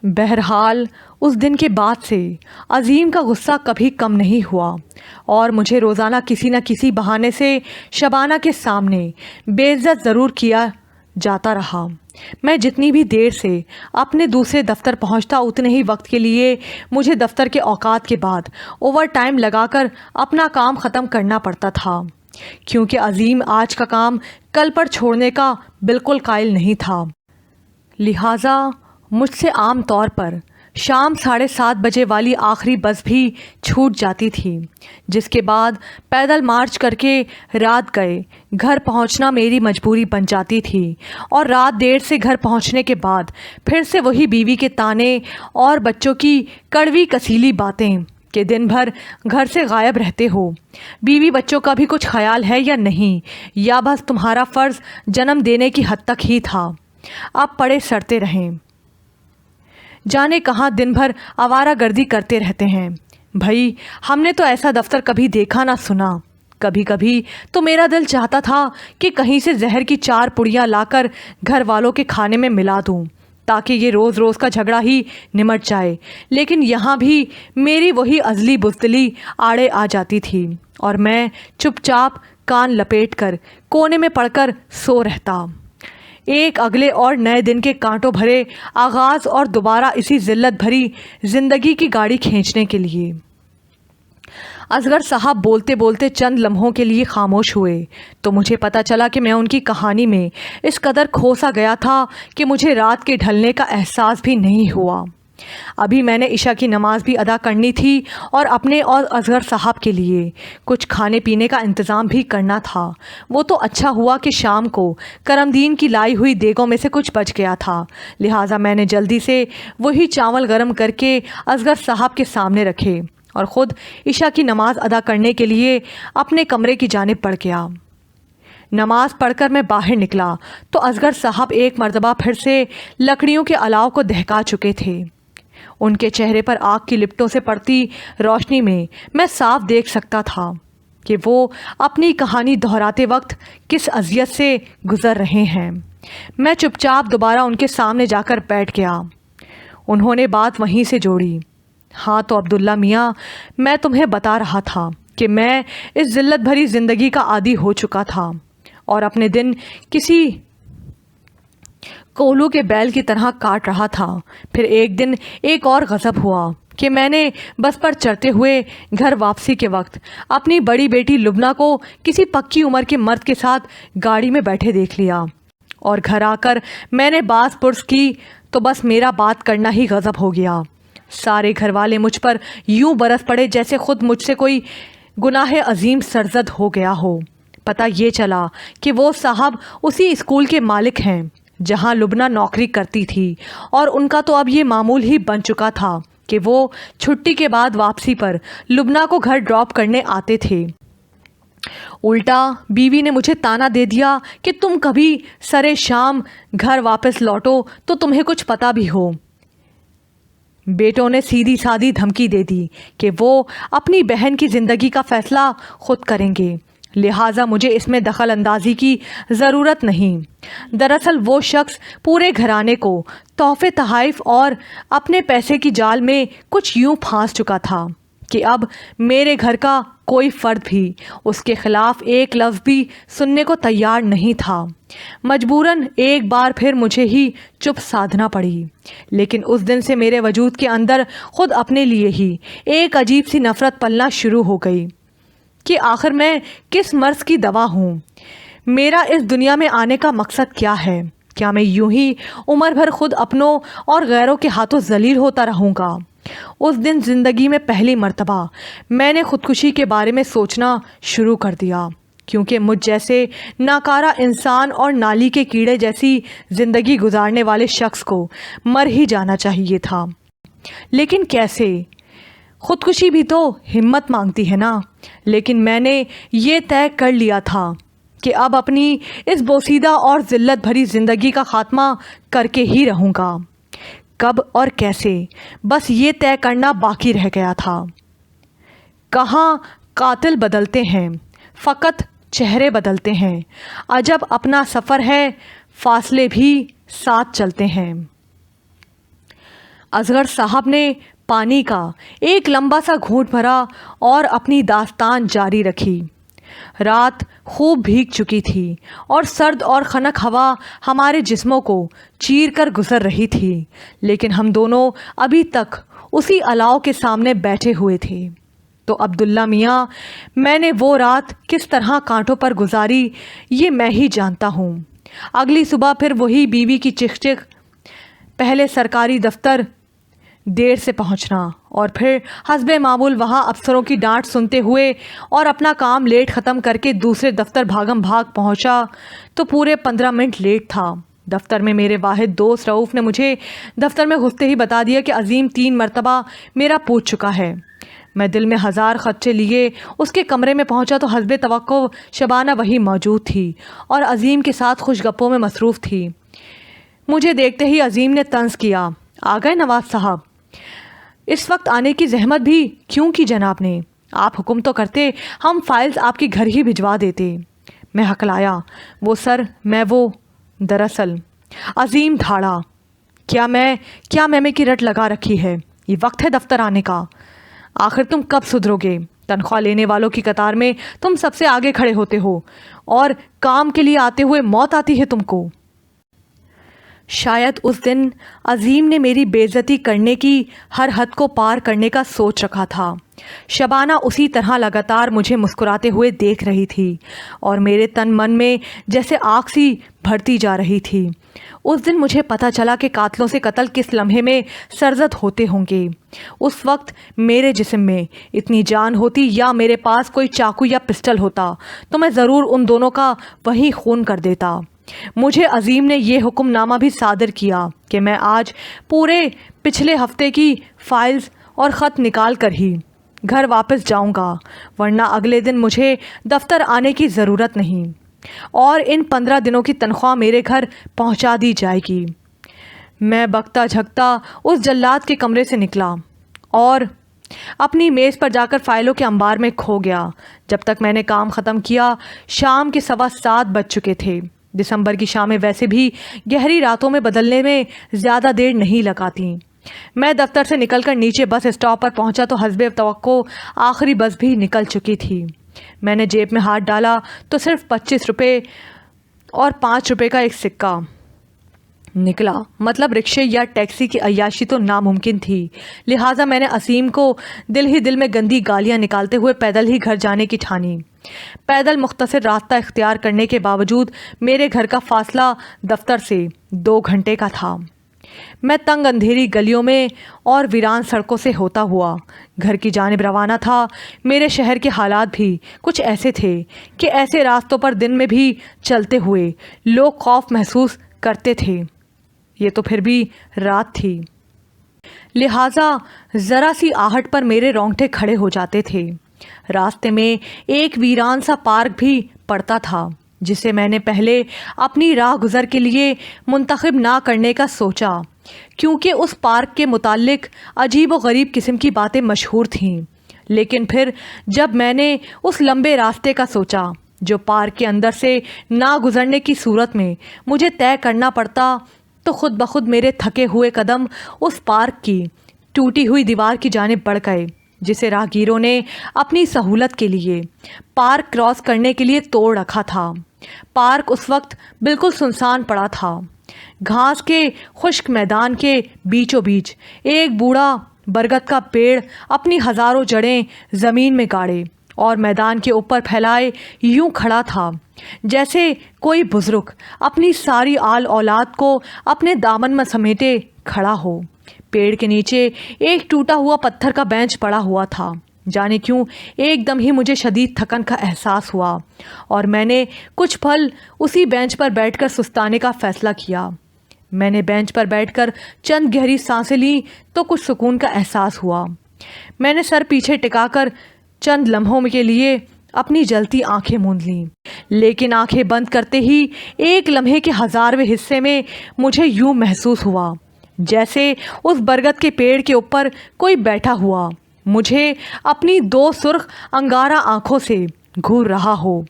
بہرحال اس دن کے بعد سے عظیم کا غصہ کبھی کم نہیں ہوا اور مجھے روزانہ کسی نہ کسی بہانے سے شبانہ کے سامنے بے عزت ضرور کیا جاتا رہا۔ میں جتنی بھی دیر سے اپنے دوسرے دفتر پہنچتا اتنے ہی وقت کے لیے مجھے دفتر کے اوقات کے بعد اوور ٹائم لگا کر اپنا کام ختم کرنا پڑتا تھا، کیونکہ عظیم آج کا کام کل پر چھوڑنے کا بالکل قائل نہیں تھا۔ لہٰذا مجھ سے عام طور پر شام 7:30 بجے والی آخری بس بھی چھوٹ جاتی تھی، جس کے بعد پیدل مارچ کر کے رات گئے گھر پہنچنا میری مجبوری بن جاتی تھی، اور رات دیر سے گھر پہنچنے کے بعد پھر سے وہی بیوی کے تانے اور بچوں کی کڑوی کسیلی باتیں کہ دن بھر گھر سے غائب رہتے ہو، بیوی بچوں کا بھی کچھ خیال ہے یا نہیں، یا بس تمہارا فرض جنم دینے کی حد تک ہی تھا، اب پڑے سڑتے رہیں، جانے کہاں دن بھر آوارہ گردی کرتے رہتے ہیں۔ بھائی ہم نے تو ایسا دفتر کبھی دیکھا نہ سنا۔ کبھی کبھی تو میرا دل چاہتا تھا کہ کہیں سے زہر کی 4 پڑیاں لا کر گھر والوں کے کھانے میں ملا دوں تاکہ یہ روز روز کا جھگڑا ہی نمٹ جائے، لیکن یہاں بھی میری وہی ازلی بزدلی آڑے آ جاتی تھی اور میں چپ چاپ کان لپیٹ کر کونے میں پڑ کر سو رہتا، ایک اگلے اور نئے دن کے کانٹوں بھرے آغاز اور دوبارہ اسی ذلت بھری زندگی کی گاڑی کھینچنے کے لیے۔ اصغر صاحب بولتے بولتے چند لمحوں کے لیے خاموش ہوئے تو مجھے پتہ چلا کہ میں ان کی کہانی میں اس قدر کھوسا گیا تھا کہ مجھے رات کے ڈھلنے کا احساس بھی نہیں ہوا۔ ابھی میں نے عشاء کی نماز بھی ادا کرنی تھی اور اپنے اور اصغر صاحب کے لیے کچھ کھانے پینے کا انتظام بھی کرنا تھا۔ وہ تو اچھا ہوا کہ شام کو کرم دین کی لائی ہوئی دیگوں میں سے کچھ بچ گیا تھا، لہٰذا میں نے جلدی سے وہی چاول گرم کر کے اصغر صاحب کے سامنے رکھے اور خود عشاء کی نماز ادا کرنے کے لیے اپنے کمرے کی جانب بڑھ گیا۔ نماز پڑھ کر میں باہر نکلا تو اصغر صاحب ایک مرتبہ پھر سے لکڑیوں کے الاؤ کو دہکا چکے تھے۔ ان کے چہرے پر آگ کی لپٹوں سے پڑتی روشنی میں صاف دیکھ سکتا تھا کہ وہ اپنی کہانی دہراتے وقت کس اذیت سے گزر رہے ہیں۔ میں چپ چاپ دوبارہ ان کے سامنے جا کر بیٹھ گیا۔ انہوں نے بات وہیں سے جوڑی۔ ہاں تو عبداللہ میاں، میں تمہیں بتا رہا تھا کہ میں اس ذلت بھری زندگی کا عادی ہو چکا تھا اور اپنے دن کسی کولو کے بیل کی طرح کاٹ رہا تھا۔ پھر ایک دن ایک اور غضب ہوا کہ میں نے بس پر چڑھتے ہوئے گھر واپسی کے وقت اپنی بڑی بیٹی لبنہ کو کسی پکی عمر کے مرد کے ساتھ گاڑی میں بیٹھے دیکھ لیا، اور گھر آ کر میں نے باز پرس کی تو بس میرا بات کرنا ہی غضب ہو گیا۔ سارے گھر والے مجھ پر یوں برس پڑے جیسے خود مجھ سے کوئی گناہ عظیم سرزد ہو گیا ہو۔ پتہ یہ چلا کہ وہ صاحب اسی اسکول کے مالک ہیں جہاں لبنہ نوکری کرتی تھی، اور ان کا تو اب یہ معمول ہی بن چکا تھا کہ وہ چھٹی کے بعد واپسی پر لبنہ کو گھر ڈراپ کرنے آتے تھے۔ الٹا بیوی نے مجھے تانا دے دیا کہ تم کبھی سرے شام گھر واپس لوٹو تو تمہیں کچھ پتہ بھی ہو۔ بیٹوں نے سیدھی سادھی دھمکی دے دی کہ وہ اپنی بہن کی زندگی کا فیصلہ خود کریں گے، لہٰذا مجھے اس میں دخل اندازی کی ضرورت نہیں۔ دراصل وہ شخص پورے گھرانے کو تحفے تحائف اور اپنے پیسے کی جال میں کچھ یوں پھانس چکا تھا کہ اب میرے گھر کا کوئی فرد بھی اس کے خلاف ایک لفظ بھی سننے کو تیار نہیں تھا۔ مجبوراً ایک بار پھر مجھے ہی چپ سادھنا پڑی، لیکن اس دن سے میرے وجود کے اندر خود اپنے لیے ہی ایک عجیب سی نفرت پلنا شروع ہو گئی کہ آخر میں کس مرض کی دوا ہوں؟ میرا اس دنیا میں آنے کا مقصد کیا ہے؟ کیا میں یوں ہی عمر بھر خود اپنوں اور غیروں کے ہاتھوں ذلیل ہوتا رہوں گا؟ اس دن زندگی میں پہلی مرتبہ میں نے خودکشی کے بارے میں سوچنا شروع کر دیا، کیونکہ مجھ جیسے ناکارہ انسان اور نالی کے کیڑے جیسی زندگی گزارنے والے شخص کو مر ہی جانا چاہیے تھا۔ لیکن کیسے؟ خودکشی بھی تو ہمت مانگتی ہے نا۔ لیکن میں نے یہ طے کر لیا تھا کہ اب اپنی اس بوسیدہ اور ذلت بھری زندگی کا خاتمہ کر کے ہی رہوں گا۔ کب اور کیسے، بس یہ طے کرنا باقی رہ گیا تھا۔ کہاں قاتل بدلتے ہیں، فقط چہرے بدلتے ہیں۔ عجب اپنا سفر ہے، فاصلے بھی ساتھ چلتے ہیں۔ اصغر صاحب نے پانی کا ایک لمبا سا گھونٹ بھرا اور اپنی داستان جاری رکھی۔ رات خوب بھیگ چکی تھی اور سرد اور خنک ہوا ہمارے جسموں کو چیر کر گزر رہی تھی، لیکن ہم دونوں ابھی تک اسی الاؤ کے سامنے بیٹھے ہوئے تھے۔ تو عبداللہ میاں، میں نے وہ رات کس طرح کانٹوں پر گزاری یہ میں ہی جانتا ہوں۔ اگلی صبح پھر وہی بیوی کی چک چک، پہلے سرکاری دفتر دیر سے پہنچنا اور پھر حسب معمول وہاں افسروں کی ڈانٹ سنتے ہوئے اور اپنا کام لیٹ ختم کر کے دوسرے دفتر بھاگم بھاگ پہنچا تو پورے 15 منٹ لیٹ تھا۔ دفتر میں میرے واحد دوست رؤوف نے مجھے دفتر میں گھستے ہی بتا دیا کہ عظیم 3 مرتبہ میرا پوچھ چکا ہے۔ میں دل میں ہزار خدشے لیے اس کے کمرے میں پہنچا تو حسب توقع شبانہ وہی موجود تھی اور عظیم کے ساتھ خوش گپوں میں مصروف تھی۔ مجھے دیکھتے ہی عظیم نے طنز کیا، آ گئے نواز صاحب؟ اس وقت آنے کی زحمت بھی کیوں کی جناب نے؟ آپ حکم تو کرتے، ہم فائلز آپ کے گھر ہی بھجوا دیتے۔ میں ہکلایا، وہ سر میں وہ دراصل۔ عظیم دھاڑا، کیا میں کی رٹ لگا رکھی ہے؟ یہ وقت ہے دفتر آنے کا۔ آخر تم کب سدھرو گے؟ تنخواہ لینے والوں کی قطار میں تم سب سے آگے کھڑے ہوتے ہو اور کام کے لیے آتے ہوئے موت آتی ہے تم کو۔ شاید اس دن عظیم نے میری بے عزتی کرنے کی ہر حد کو پار کرنے کا سوچ رکھا تھا۔ شبانہ اسی طرح لگاتار مجھے مسکراتے ہوئے دیکھ رہی تھی اور میرے تن من میں جیسے آگ سی بھرتی جا رہی تھی۔ اس دن مجھے پتہ چلا کہ قاتلوں سے قتل کس لمحے میں سرزد ہوتے ہوں گے۔ اس وقت میرے جسم میں اتنی جان ہوتی یا میرے پاس کوئی چاقو یا پسٹل ہوتا تو میں ضرور ان دونوں کا وہی خون کر دیتا۔ مجھے عظیم نے یہ حکم نامہ بھی صادر کیا کہ میں آج پورے پچھلے ہفتے کی فائلز اور خط نکال کر ہی گھر واپس جاؤں گا، ورنہ اگلے دن مجھے دفتر آنے کی ضرورت نہیں اور ان 15 دنوں کی تنخواہ میرے گھر پہنچا دی جائے گی۔ میں بکتا جھکتا اس جلاد کے کمرے سے نکلا اور اپنی میز پر جا کر فائلوں کے انبار میں کھو گیا۔ جب تک میں نے کام ختم کیا شام کے 7:15 بج چکے تھے۔ دسمبر کی شامیں ویسے بھی گہری راتوں میں بدلنے میں زیادہ دیر نہیں لگاتیں۔ میں دفتر سے نکل کر نیچے بس اسٹاپ پر پہنچا تو حسب توقع آخری بس بھی نکل چکی تھی۔ میں نے جیب میں ہاتھ ڈالا تو صرف 25 روپے اور 5 روپے کا ایک سکہ نکلا۔ مطلب رکشے یا ٹیکسی کی عیاشی تو ناممکن تھی، لہٰذا میں نے عظیم کو دل ہی دل میں گندی گالیاں نکالتے ہوئے پیدل ہی گھر جانے کی ٹھانی۔ پیدل مختصر راستہ اختیار کرنے کے باوجود میرے گھر کا فاصلہ دفتر سے 2 گھنٹے کا تھا۔ میں تنگ اندھیری گلیوں میں اور ویران سڑکوں سے ہوتا ہوا گھر کی جانب روانہ تھا۔ میرے شہر کے حالات بھی کچھ ایسے تھے کہ ایسے راستوں پر دن میں بھی چلتے ہوئے لوگ خوف محسوس کرتے تھے، یہ تو پھر بھی رات تھی، لہٰذا ذرا سی آہٹ پر میرے رونگٹے کھڑے ہو جاتے تھے۔ راستے میں ایک ویران سا پارک بھی پڑتا تھا جسے میں نے پہلے اپنی راہ گزر کے لیے منتخب نہ کرنے کا سوچا، کیونکہ اس پارک کے متعلق عجیب و غریب قسم کی باتیں مشہور تھیں۔ لیکن پھر جب میں نے اس لمبے راستے کا سوچا جو پارک کے اندر سے نہ گزرنے کی صورت میں مجھے طے کرنا پڑتا تو خود بخود میرے تھکے ہوئے قدم اس پارک کی ٹوٹی ہوئی دیوار کی جانب بڑھ گئے جسے راہگیروں نے اپنی سہولت کے لیے پارک کراس کرنے کے لیے توڑ رکھا تھا۔ پارک اس وقت بالکل سنسان پڑا تھا۔ گھاس کے خشک میدان کے بیچوں بیچ ایک بوڑھا برگد کا پیڑ اپنی ہزاروں جڑیں زمین میں گاڑے اور میدان کے اوپر پھیلائے یوں کھڑا تھا جیسے کوئی بزرگ اپنی ساری آل اولاد کو اپنے دامن میں سمیٹے کھڑا ہو۔ پیڑ کے نیچے ایک ٹوٹا ہوا پتھر کا بینچ پڑا ہوا تھا۔ جانے کیوں ایک دم ہی مجھے شدید تھکن کا احساس ہوا اور میں نے کچھ پھل اسی بینچ پر بیٹھ کر سستانے کا فیصلہ کیا۔ میں نے بینچ پر بیٹھ کر چند گہری سانسیں لیں تو کچھ سکون کا احساس ہوا۔ میں نے سر پیچھے ٹکا کر چند لمحوں کے لیے اپنی جلتی آنکھیں موند لیں، لیکن آنکھیں بند کرتے ہی ایک لمحے کے 1000ویں حصے میں مجھے یوں محسوس ہوا جیسے اس برگد کے پیڑ کے اوپر کوئی بیٹھا ہوا مجھے اپنی 2 سرخ انگارہ آنکھوں سے گھور رہا ہو۔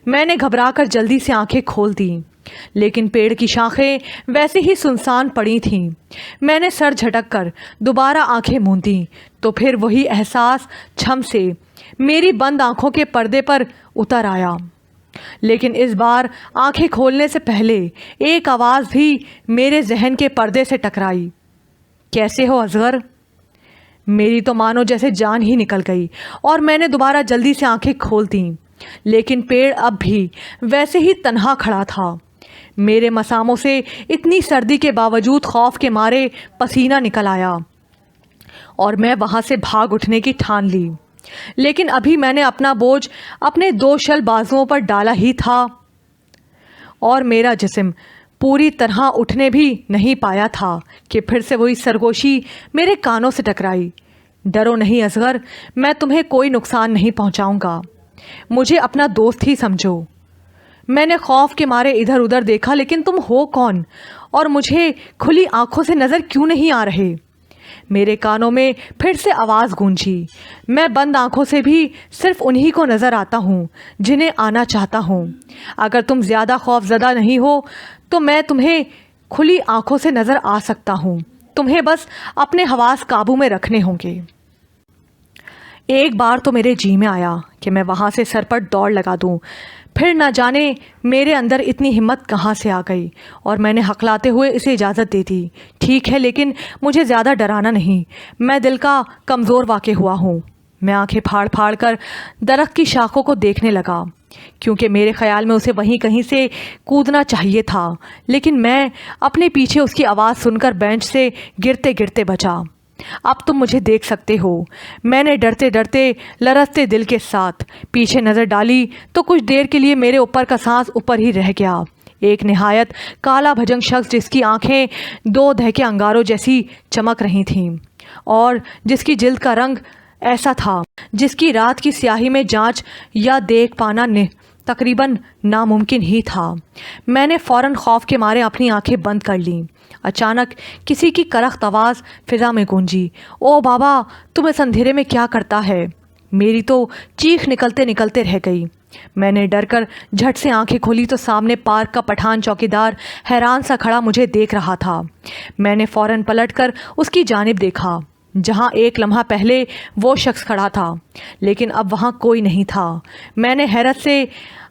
میں نے گھبرا کر جلدی سے آنکھیں کھول دیں۔ لیکن پیڑ کی شاخیں ویسے ہی سنسان پڑی تھیں۔ میں نے سر جھٹک کر دوبارہ آنکھیں موندیں تو پھر وہی احساس چھم سے میری بند آنکھوں کے پردے پر اتر آیا، لیکن اس بار آنکھیں کھولنے سے پہلے ایک آواز بھی میرے ذہن کے پردے سے ٹکرائی۔ کیسے ہو اصغر؟ میری تو مانو جیسے جان ہی نکل گئی اور میں نے دوبارہ جلدی سے آنکھیں کھول دیں، لیکن پیڑ اب بھی ویسے ہی تنہا کھڑا تھا۔ میرے مساموں سے اتنی سردی کے باوجود خوف کے مارے پسینہ نکل آیا اور میں وہاں سے بھاگ اٹھنے کی ٹھان لی، لیکن ابھی میں نے اپنا بوجھ اپنے 2 شل بازوؤں پر ڈالا ہی تھا اور میرا جسم پوری طرح اٹھنے بھی نہیں پایا تھا کہ پھر سے وہی سرگوشی میرے کانوں سے ٹکرائی۔ ڈرو نہیں اصغر، میں تمہیں کوئی نقصان نہیں پہنچاؤں گا، مجھے اپنا دوست ہی سمجھو۔ میں نے خوف کے مارے ادھر ادھر دیکھا، لیکن تم ہو کون اور مجھے کھلی آنکھوں سے نظر کیوں نہیں آ رہے؟ میرے کانوں میں پھر سے آواز گونجی، میں بند آنکھوں سے بھی صرف انہی کو نظر آتا ہوں جنہیں آنا چاہتا ہوں۔ اگر تم زیادہ خوف زدہ نہیں ہو تو میں تمہیں کھلی آنکھوں سے نظر آ سکتا ہوں، تمہیں بس اپنے حواس قابو میں رکھنے ہوں گے۔ ایک بار تو میرے جی میں آیا کہ میں وہاں سے سر پر دوڑ لگا دوں، پھر نہ جانے میرے اندر اتنی ہمت کہاں سے آ گئی اور میں نے ہکلاتے ہوئے اسے اجازت دے دی۔ ٹھیک ہے، لیکن مجھے زیادہ ڈرانا نہیں، میں دل کا کمزور واقع ہوا ہوں۔ میں آنکھیں پھاڑ پھاڑ کر درخت کی شاخوں کو دیکھنے لگا، کیونکہ میرے خیال میں اسے وہیں کہیں سے کودنا چاہیے تھا، لیکن میں اپنے پیچھے اس کی آواز سن کر بینچ سے گرتے گرتے بچا۔ اب تم مجھے دیکھ سکتے ہو، میں نے ڈرتے ڈرتے لرزتے دل کے ساتھ پیچھے نظر ڈالی تو کچھ دیر کے لیے میرے اوپر کا سانس اوپر ہی رہ گیا۔ ایک نہایت کالا بھجنگ شخص جس کی آنکھیں 2 دہکے انگاروں جیسی چمک رہی تھیں اور جس کی جلد کا رنگ ایسا تھا جس کی رات کی سیاہی میں جانچ یا دیکھ پانا تقریباً ناممکن ہی تھا۔ میں نے فوراً خوف کے مارے اپنی آنکھیں بند کر لیں۔ اچانک کسی کی کرخت آواز فضا میں گونجی، او بابا، تم اس اندھیرے میں کیا کرتا ہے؟ میری تو چیخ نکلتے نکلتے رہ گئی۔ میں نے ڈر کر جھٹ سے آنکھیں کھولی تو سامنے پارک کا پٹھان چوکیدار حیران سا کھڑا مجھے دیکھ رہا تھا۔ میں نے فوراً پلٹ کر اس کی جانب دیکھا جہاں ایک لمحہ پہلے وہ شخص کھڑا تھا، لیکن اب وہاں کوئی نہیں تھا۔ میں نے حیرت سے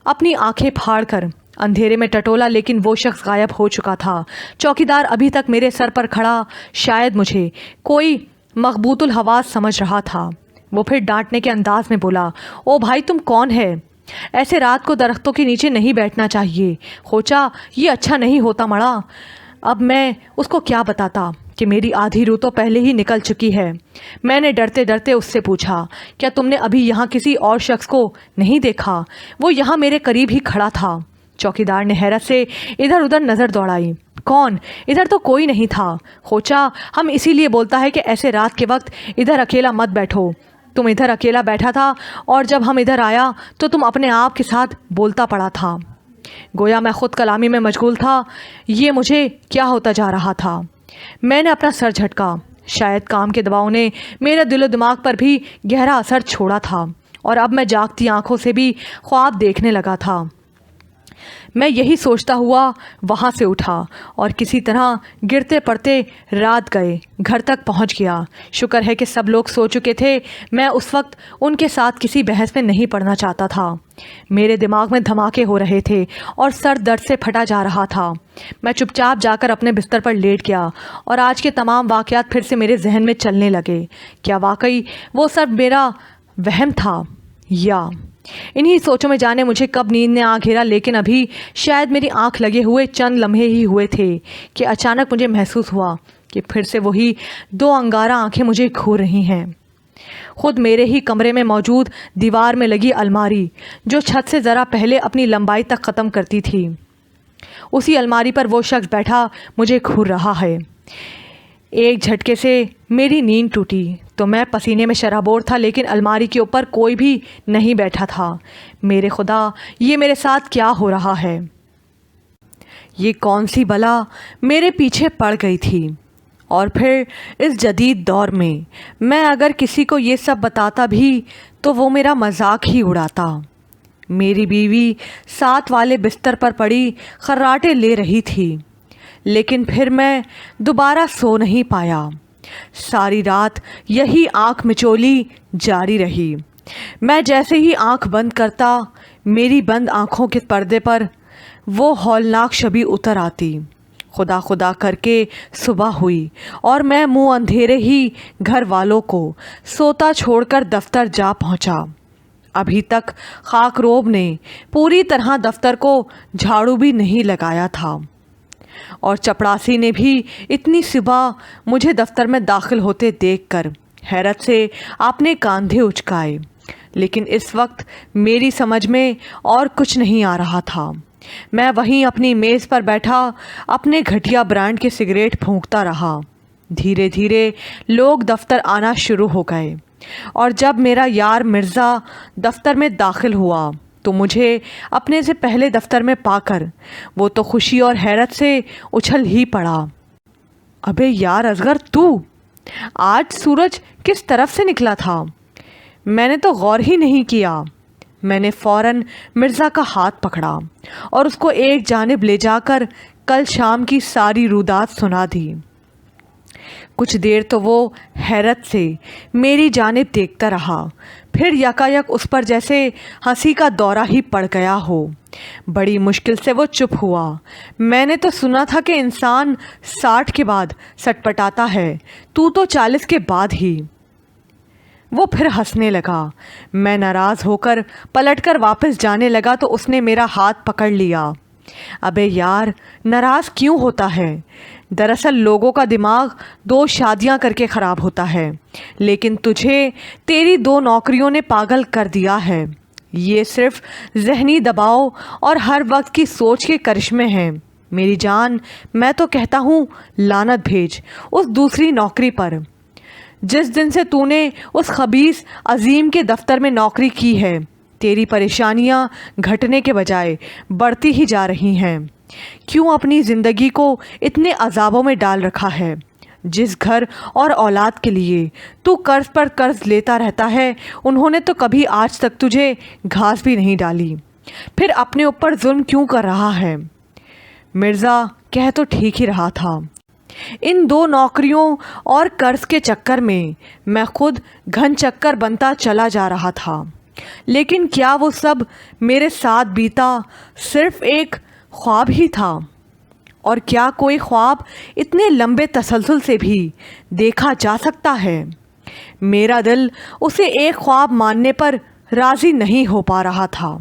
اپنی آنکھیں پھاڑ کر اندھیرے میں ٹٹولا، لیکن وہ شخص غائب ہو چکا تھا۔ چوکیدار ابھی تک میرے سر پر کھڑا شاید مجھے کوئی مغبوط الحواس سمجھ رہا تھا۔ وہ پھر ڈانٹنے کے انداز میں بولا، او بھائی، تم کون ہے؟ ایسے رات کو درختوں کے نیچے نہیں بیٹھنا چاہیے، خوچا یہ اچھا نہیں ہوتا مڑا۔ اب میں اس کو کیا بتاتا کہ میری آدھی روح تو پہلے ہی نکل چکی ہے۔ میں نے ڈرتے ڈرتے اس سے پوچھا، کیا تم نے ابھی یہاں کسی اور شخص کو نہیں دیکھا؟ وہ یہاں میرے قریب ہی کھڑا تھا۔ چوکیدار نے حیرت سے ادھر ادھر نظر دوڑائی۔ کون؟ ادھر تو کوئی نہیں تھا خوچا، ہم اسی لیے بولتا ہے کہ ایسے رات کے وقت ادھر اکیلا مت بیٹھو۔ تم ادھر اکیلا بیٹھا تھا اور جب ہم ادھر آیا تو تم اپنے آپ کے ساتھ بولتا پڑا تھا، گویا میں خود کلامی میں مشغول تھا۔ یہ مجھے کیا ہوتا جا رہا تھا؟ میں نے اپنا سر جھٹکا۔ شاید کام کے دباؤ نے میرے دل و دماغ پر بھی گہرا اثر چھوڑا تھا اور اب میں جاگتی آنکھوں سے بھی خواب دیکھنے لگا تھا۔ میں یہی سوچتا ہوا وہاں سے اٹھا اور کسی طرح گرتے پڑتے رات گئے گھر تک پہنچ گیا۔ شکر ہے کہ سب لوگ سو چکے تھے، میں اس وقت ان کے ساتھ کسی بحث میں نہیں پڑنا چاہتا تھا۔ میرے دماغ میں دھماکے ہو رہے تھے اور سر درد سے پھٹا جا رہا تھا۔ میں چپ چاپ جا کر اپنے بستر پر لیٹ گیا اور آج کے تمام واقعات پھر سے میرے ذہن میں چلنے لگے۔ کیا واقعی وہ سب میرا وہم تھا یا؟ انہی سوچوں میں جانے مجھے کب نیند نے آ گھیرا، لیکن ابھی شاید میری آنکھ لگے ہوئے چند لمحے ہی ہوئے تھے کہ اچانک مجھے محسوس ہوا کہ پھر سے وہی 2 انگارہ آنکھیں مجھے گھور رہی ہیں۔ خود میرے ہی کمرے میں موجود دیوار میں لگی الماری جو چھت سے ذرا پہلے اپنی لمبائی تک ختم کرتی تھی، اسی الماری پر وہ شخص بیٹھا مجھے گھور رہا ہے۔ ایک جھٹکے سے میری نیند ٹوٹی تو میں پسینے میں شرابور تھا، لیکن الماری کے اوپر کوئی بھی نہیں بیٹھا تھا۔ میرے خدا، یہ میرے ساتھ کیا ہو رہا ہے؟ یہ کون سی بلا میرے پیچھے پڑ گئی تھی؟ اور پھر اس جدید دور میں اگر کسی کو یہ سب بتاتا بھی تو وہ میرا مذاق ہی اڑاتا۔ میری بیوی ساتھ والے بستر پر پڑی خراٹے لے رہی تھی، لیکن پھر میں دوبارہ سو نہیں پایا۔ ساری رات یہی آنکھ مچولی جاری رہی۔ میں جیسے ہی آنکھ بند کرتا، میری بند آنکھوں کے پردے پر وہ ہولناک شبی اتر آتی۔ خدا خدا کر کے صبح ہوئی اور میں منہ اندھیرے ہی گھر والوں کو سوتا چھوڑ کر دفتر جا پہنچا۔ ابھی تک خاک روب نے پوری طرح دفتر کو جھاڑو بھی نہیں لگایا تھا، اور چپڑاسی نے بھی اتنی صبح مجھے دفتر میں داخل ہوتے دیکھ کر حیرت سے اپنے کاندھے اچکائے، لیکن اس وقت میری سمجھ میں اور کچھ نہیں آ رہا تھا۔ میں وہیں اپنی میز پر بیٹھا اپنے گھٹیا برانڈ کے سگریٹ پھونکتا رہا۔ دھیرے دھیرے لوگ دفتر آنا شروع ہو گئے، اور جب میرا یار مرزا دفتر میں داخل ہوا تو مجھے اپنے سے پہلے دفتر میں پا کر وہ تو خوشی اور حیرت سے اچھل ہی پڑا۔ ابے یار اصغر، تو آج سورج کس طرف سے نکلا تھا؟ میں نے تو غور ہی نہیں کیا۔ میں نے فوراً مرزا کا ہاتھ پکڑا اور اس کو ایک جانب لے جا کر کل شام کی ساری رودات سنا دی۔ کچھ دیر تو وہ حیرت سے میری جانب دیکھتا رہا، پھر یکایک اس پر جیسے ہنسی کا دورہ ہی پڑ گیا ہو۔ بڑی مشکل سے وہ چپ ہوا۔ میں نے تو سنا تھا کہ انسان 60 کے بعد سٹپٹاتا ہے، تو 40 کے بعد ہی۔ وہ پھر ہنسنے لگا۔ میں ناراض ہو کر پلٹ کر واپس جانے لگا تو اس نے میرا ہاتھ پکڑ لیا۔ ابے یار، ناراض کیوں ہوتا ہے؟ دراصل لوگوں کا دماغ 2 شادیاں کر کے خراب ہوتا ہے، لیکن تجھے تیری 2 نوکریوں نے پاگل کر دیا ہے۔ یہ صرف ذہنی دباؤ اور ہر وقت کی سوچ کے کرشمے ہیں۔ میری جان، میں تو کہتا ہوں لعنت بھیج اس دوسری نوکری پر۔ جس دن سے تو نے اس خبیث عظیم کے دفتر میں نوکری کی ہے، تیری پریشانیاں گھٹنے کے بجائے بڑھتی ہی جا رہی ہیں۔ کیوں اپنی زندگی کو اتنے عذابوں میں ڈال رکھا ہے؟ جس گھر اور اولاد کے لیے تو قرض پر قرض لیتا رہتا ہے، انہوں نے تو کبھی آج تک تجھے گھاس بھی نہیں ڈالی، پھر اپنے اوپر ظلم کیوں کر رہا ہے؟ مرزا کہہ تو ٹھیک ہی رہا تھا۔ ان 2 نوکریوں اور قرض کے چکر میں خود گھن چکر بنتا چلا جا رہا تھا۔ لیکن کیا وہ سب میرے ساتھ بیتا صرف ایک خواب ہی تھا؟ اور کیا کوئی خواب اتنے لمبے تسلسل سے بھی دیکھا جا سکتا ہے؟ میرا دل اسے ایک خواب ماننے پر راضی نہیں ہو پا رہا تھا۔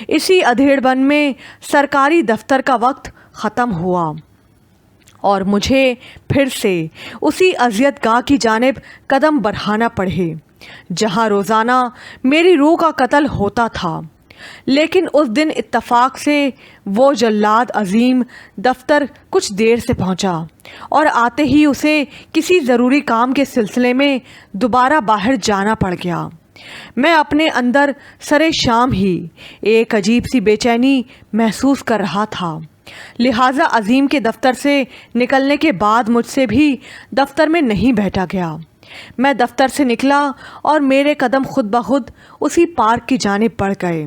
اسی ادھیڑ بن میں سرکاری دفتر کا وقت ختم ہوا اور مجھے پھر سے اسی اذیت گاہ کی جانب قدم بڑھانا پڑے جہاں روزانہ میری روح کا قتل ہوتا تھا۔ لیکن اس دن اتفاق سے وہ جلاد عظیم دفتر کچھ دیر سے پہنچا، اور آتے ہی اسے کسی ضروری کام کے سلسلے میں دوبارہ باہر جانا پڑ گیا۔ میں اپنے اندر سرے شام ہی ایک عجیب سی بے چینی محسوس کر رہا تھا، لہٰذا عظیم کے دفتر سے نکلنے کے بعد مجھ سے بھی دفتر میں نہیں بیٹھا گیا۔ میں دفتر سے نکلا اور میرے قدم خود بخود اسی پارک کی جانب بڑھ گئے۔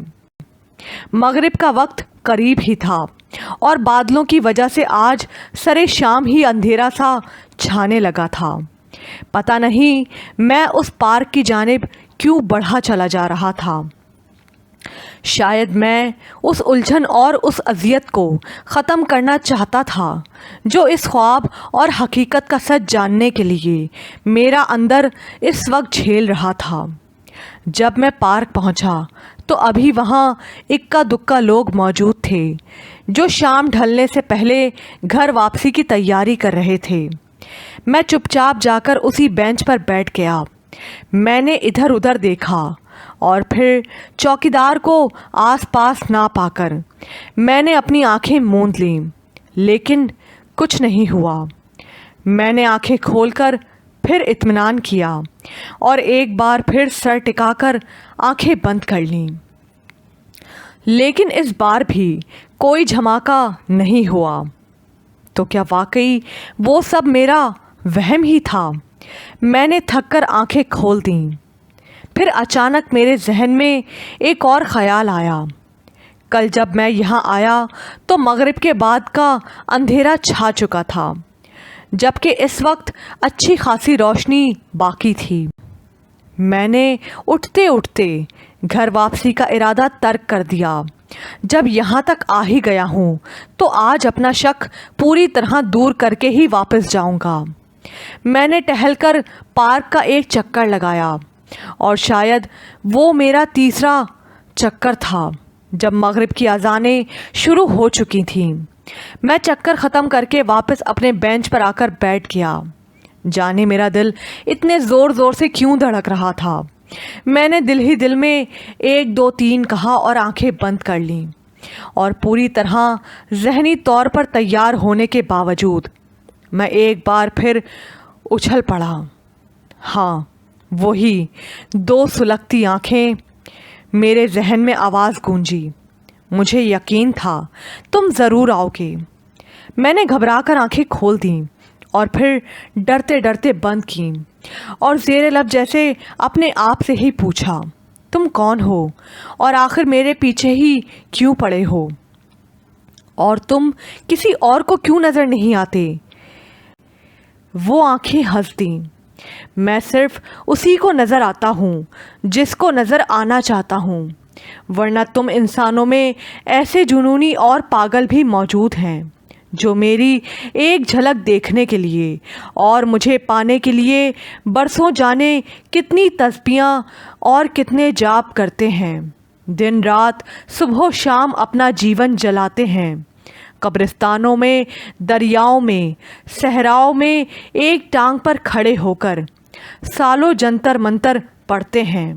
مغرب کا وقت قریب ہی تھا اور بادلوں کی وجہ سے آج سرے شام ہی اندھیرا سا چھانے لگا تھا۔ پتہ نہیں میں اس پارک کی جانب کیوں بڑھا چلا جا رہا تھا۔ شاید میں اس الجھن اور اس اذیت کو ختم کرنا چاہتا تھا جو اس خواب اور حقیقت کا سچ جاننے کے لیے میرا اندر اس وقت جھیل رہا تھا۔ جب میں پارک پہنچا تو ابھی وہاں اکا دکا لوگ موجود تھے جو شام ڈھلنے سے پہلے گھر واپسی کی تیاری کر رہے تھے۔ میں چپ چاپ جا کر اسی بینچ پر بیٹھ گیا۔ میں نے ادھر ادھر دیکھا اور پھر چوکیدار کو آس پاس نہ پا کر میں نے اپنی آنکھیں موند لیں، لیکن کچھ نہیں ہوا۔ میں نے آنکھیں کھول کر پھر اطمینان کیا اور ایک بار پھر سر ٹکا کر آنکھیں بند کر لیں، لیکن اس بار بھی کوئی دھماکہ نہیں ہوا۔ تو کیا واقعی وہ سب میرا وہم ہی تھا؟ میں نے تھک کر آنکھیں کھول دیں، پھر اچانک میرے ذہن میں ایک اور خیال آیا۔ کل جب میں یہاں آیا تو مغرب کے بعد کا اندھیرا چھا چکا تھا، جبکہ اس وقت اچھی خاصی روشنی باقی تھی۔ میں نے اٹھتے اٹھتے گھر واپسی کا ارادہ ترک کر دیا۔ جب یہاں تک آ ہی گیا ہوں تو آج اپنا شک پوری طرح دور کر کے ہی واپس جاؤں گا۔ میں نے ٹہل کر پارک کا ایک چکر لگایا، اور شاید وہ میرا تیسرا چکر تھا جب مغرب کی اذانیں شروع ہو چکی تھیں۔ میں چکر ختم کر کے واپس اپنے بینچ پر آ کر بیٹھ گیا۔ جانے میرا دل اتنے زور زور سے کیوں دھڑک رہا تھا۔ میں نے دل ہی دل میں 1 2 3 کہا اور آنکھیں بند کر لیں، اور پوری طرح ذہنی طور پر تیار ہونے کے باوجود میں ایک بار پھر اچھل پڑا۔ ہاں، وہی 2 سلگتی آنکھیں۔ میرے ذہن میں آواز گونجی، مجھے یقین تھا تم ضرور آؤ گے۔ میں نے گھبرا کر آنکھیں کھول دیں اور پھر ڈرتے ڈرتے بند کیں، اور زیر لب جیسے اپنے آپ سے ہی پوچھا، تم کون ہو اور آخر میرے پیچھے ہی کیوں پڑے ہو؟ اور تم کسی اور کو کیوں نظر نہیں آتے؟ وہ آنکھیں ہنس دیں۔ میں صرف اسی کو نظر آتا ہوں جس کو نظر آنا چاہتا ہوں، ورنہ تم انسانوں میں ایسے جنونی اور پاگل بھی موجود ہیں جو میری ایک جھلک دیکھنے کے لیے اور مجھے پانے کے لیے برسوں جانے کتنی تسبیحاں اور کتنے جاپ کرتے ہیں، دن رات صبح و شام اپنا جیون جلاتے ہیں، قبرستانوں میں، دریاؤں میں، صحراؤں میں ایک ٹانگ پر کھڑے ہو کر سالوں جنتر منتر پڑھتے ہیں،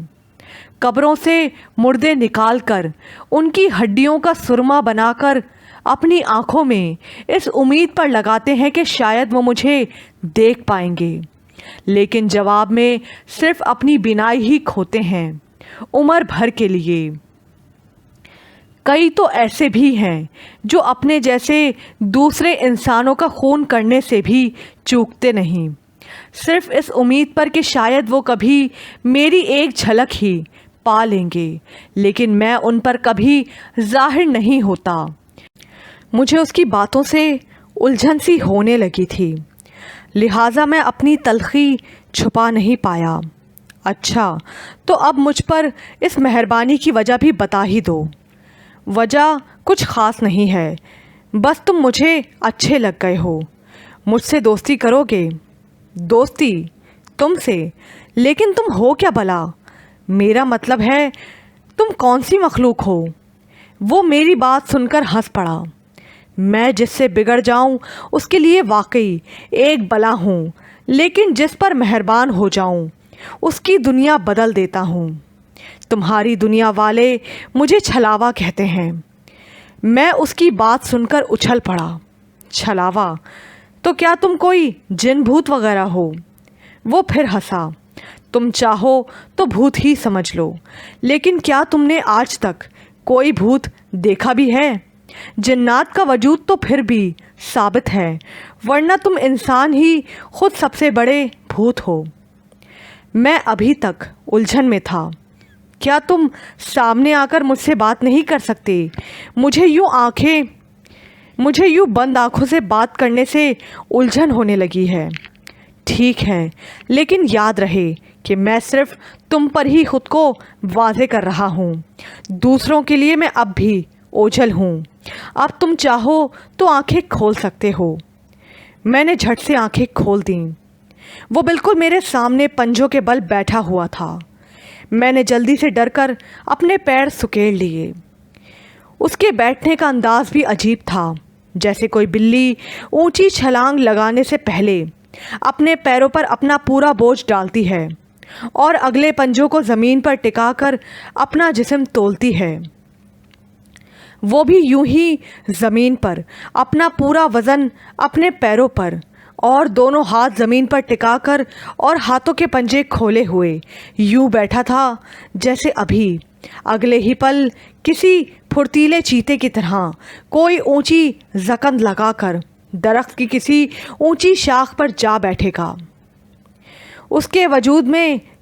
قبروں سے مردے نکال کر ان کی ہڈیوں کا سرما بنا کر اپنی آنکھوں میں اس امید پر لگاتے ہیں کہ شاید وہ مجھے دیکھ پائیں گے، لیکن جواب میں صرف اپنی بینائی ہی کھوتے ہیں عمر بھر کے لیے۔ کئی تو ایسے بھی ہیں جو اپنے جیسے دوسرے انسانوں کا خون کرنے سے بھی چوکتے نہیں، صرف اس امید پر کہ شاید وہ کبھی میری ایک جھلک ہی پا لیں گے، لیکن میں ان پر کبھی ظاہر نہیں ہوتا۔ مجھے اس کی باتوں سے الجھن سی ہونے لگی تھی، لہٰذا میں اپنی تلخی چھپا نہیں پایا۔ اچھا، تو اب مجھ پر اس مہربانی کی وجہ بھی بتا ہی دو۔ وجہ کچھ خاص نہیں ہے، بس تم مجھے اچھے لگ گئے ہو۔ مجھ سے دوستی کرو گے؟ دوستی تم سے؟ لیکن تم ہو کیا بھلا؟ میرا مطلب ہے تم کون سی مخلوق ہو؟ وہ میری بات سن کر ہنس پڑا۔ میں جس سے بگڑ جاؤں اس کے لیے واقعی ایک بلا ہوں، لیکن جس پر مہربان ہو جاؤں اس کی دنیا بدل دیتا ہوں۔ تمہاری دنیا والے مجھے چھلاوا کہتے ہیں۔ میں اس کی بات سن کر اچھل پڑا۔ چھلاوا؟ تو کیا تم کوئی جن بھوت وغیرہ ہو؟ وہ پھر ہنسا۔ تم چاہو تو بھوت ہی سمجھ لو، لیکن کیا تم نے آج تک کوئی بھوت دیکھا بھی ہے؟ جنات کا وجود تو پھر بھی ثابت ہے، ورنہ تم انسان ہی خود سب سے بڑے بھوت ہو۔ میں ابھی تک الجھن میں تھا۔ کیا تم سامنے آ کر مجھ سے بات نہیں کر سکتے؟ مجھے یوں بند آنکھوں سے بات کرنے سے الجھن ہونے لگی ہے۔ ٹھیک ہے، لیکن یاد رہے کہ میں صرف تم پر ہی خود کو واضح کر رہا ہوں، دوسروں کے لیے میں اب بھی اوجھل ہوں۔ اب تم چاہو تو آنکھیں کھول سکتے ہو۔ میں نے جھٹ سے آنکھیں کھول دیں۔ وہ بالکل میرے سامنے پنجوں کے بل بیٹھا ہوا تھا۔ میں نے جلدی سے ڈر کر اپنے پیر سکیڑ لیے۔ اس کے بیٹھنے کا انداز بھی عجیب تھا، جیسے کوئی بلی اونچی چھلانگ لگانے سے پہلے اپنے پیروں پر اپنا پورا بوجھ ڈالتی ہے اور اگلے پنجوں کو زمین پر ٹکا کر اپنا جسم تولتی ہے، وہ بھی یوں ہی زمین پر اپنا پورا وزن اپنے پیروں پر اور دونوں ہاتھ زمین پر ٹکا کر اور ہاتھوں کے پنجے کھولے ہوئے یوں بیٹھا تھا جیسے ابھی اگلے ہی پل کسی پھرتیلے چیتے کی طرح کوئی اونچی زکند لگا کر درخت کی کسی اونچی شاخ پر جا بیٹھے گا۔ اس کے وجود میں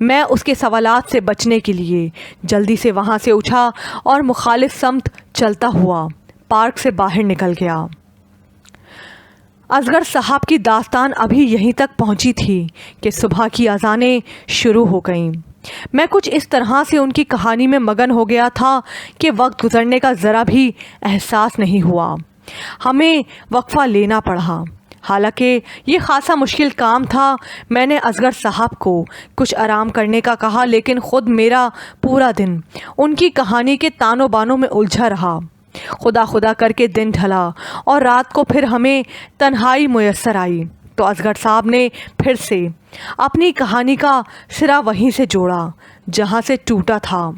میں اس کے سوالات سے بچنے کے لیے جلدی سے وہاں سے اٹھا اور مخالف سمت چلتا ہوا پارک سے باہر نکل گیا۔ اصغر صاحب کی داستان ابھی یہیں تک پہنچی تھی کہ صبح کی اذانیں شروع ہو گئیں۔ میں کچھ اس طرح سے ان کی کہانی میں مگن ہو گیا تھا کہ وقت گزرنے کا ذرا بھی احساس نہیں ہوا۔ ہمیں وقفہ لینا پڑا۔ حالانکہ یہ خاصا مشکل کام تھا۔ میں نے اصغر صاحب کو کچھ آرام کرنے کا کہا، لیکن خود میرا پورا دن ان کی کہانی کے تانوں بانوں میں الجھا رہا۔ خدا خدا کر کے دن ڈھلا اور رات کو پھر ہمیں تنہائی میسر آئی تو اصغر صاحب نے پھر سے اپنی کہانی کا سرا وہیں سے جوڑا جہاں سے ٹوٹا تھا۔